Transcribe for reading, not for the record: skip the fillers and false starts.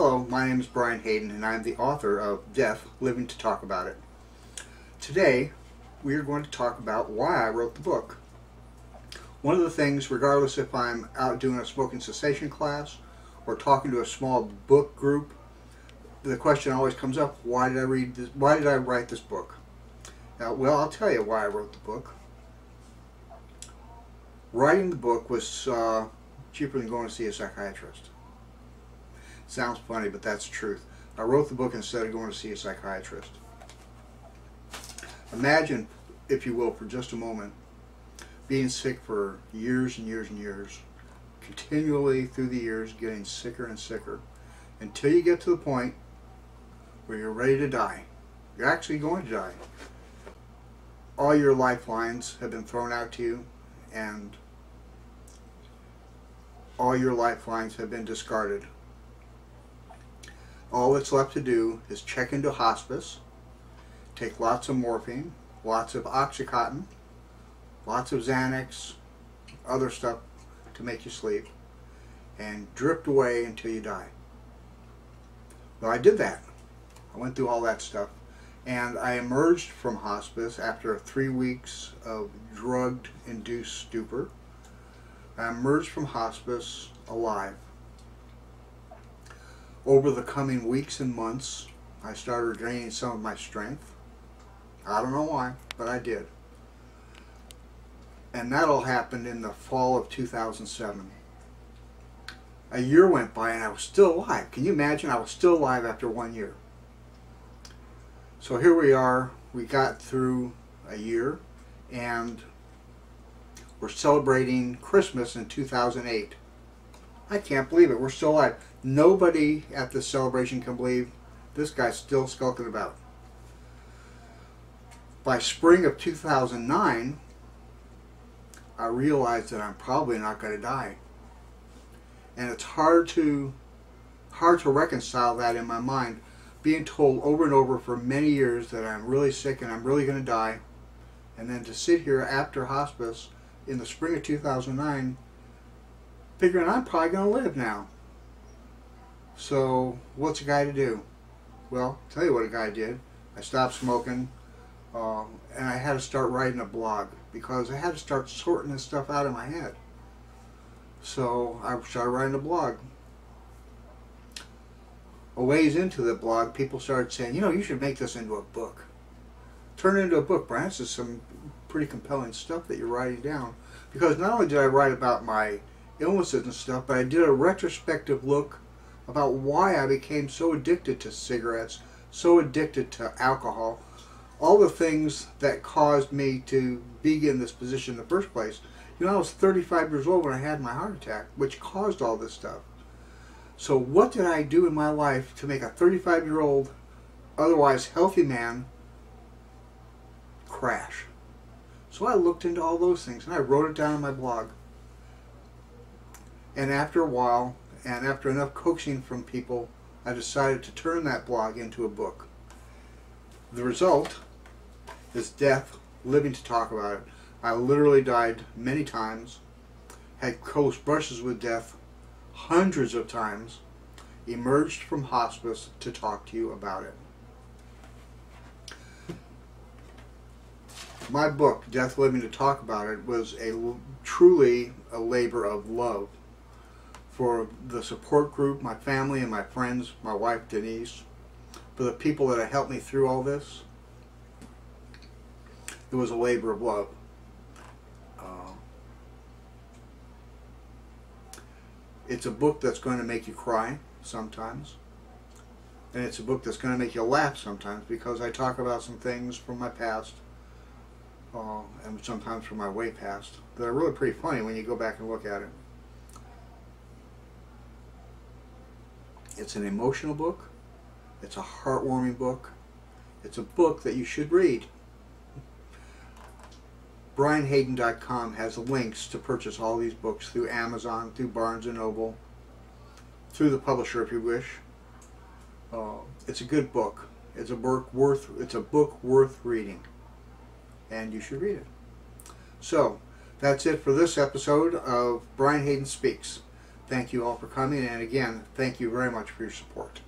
Hello, my name is Brian Hayden and I'm the author of Death, Living to Talk About It. Today we are going to talk about why I wrote the book. One of the things, regardless if I'm out doing a smoking cessation class or talking to a small book group, the question always comes up, why did I read this? Why did I write this book? Well, I'll tell you why I wrote the book. Writing the book was cheaper than going to see a psychiatrist. Sounds funny, but that's the truth. I wrote the book instead of going to see a psychiatrist. Imagine, if you will, for just a moment, being sick for years and years and years, continually through the years getting sicker and sicker, until you get to the point where you're ready to die. You're actually going to die. All your lifelines have been thrown out to you, and all your lifelines have been discarded. All that's left to do is check into hospice, take lots of morphine, lots of Oxycontin, lots of Xanax, other stuff to make you sleep, and drift away until you die. Well, I did that. I went through all that stuff, and I emerged from hospice after 3 weeks of drug-induced stupor. I emerged from hospice alive. Over the coming weeks and months, I started gaining some of my strength. I don't know why, but I did. And that all happened in the fall of 2007. A year went by and I was still alive. Can you imagine? I was still alive after 1 year. So here we are. We got through a year and we're celebrating Christmas in 2008. I can't believe it. We're still alive. Nobody at this celebration can believe this guy's still skulking about. By spring of 2009, I realized that I'm probably not going to die. And it's hard to reconcile that in my mind, being told over and over for many years that I'm really sick and I'm really going to die, and then to sit here after hospice in the spring of 2009 figuring I'm probably going to live now. So what's a guy to do? Well, I'll tell you what a guy did. I stopped smoking, and I had to start writing a blog because I had to start sorting this stuff out of my head. So I started writing a blog. A ways into the blog, people started saying, you know, you should make this into a book. Turn it into a book, Brian. This is some pretty compelling stuff that you're writing down. Because not only did I write about my illnesses and stuff, but I did a retrospective look about why I became so addicted to cigarettes, so addicted to alcohol, all the things that caused me to be in this position in the first place. You know, I was 35 years old when I had my heart attack, which caused all this stuff. So what did I do in my life to make a 35-year-old, otherwise healthy man crash? So I looked into all those things and I wrote it down in my blog. And after a while, and after enough coaxing from people, I decided to turn that blog into a book. The result is Death, Living to Talk About It. I literally died many times, had close brushes with death hundreds of times, emerged from hospice to talk to you about it. My book, Death, Living to Talk About It, was truly a labor of love for the support group, my family and my friends, my wife Denise, for the people that have helped me through all this. It was a labor of love. It's a book that's going to make you cry sometimes, and it's a book that's going to make you laugh sometimes, because I talk about some things from my past, and sometimes from my way past, that are really pretty funny when you go back and look at it. It's an emotional book. It's a heartwarming book. It's a book that you should read. BrianHayden.com has links to purchase all these books through Amazon, through Barnes & Noble, through the publisher if you wish. It's a good book. It's a book worth reading, and you should read it. So that's it for this episode of Brian Hayden Speaks. thank you all for coming, and again, thank you very much for your support.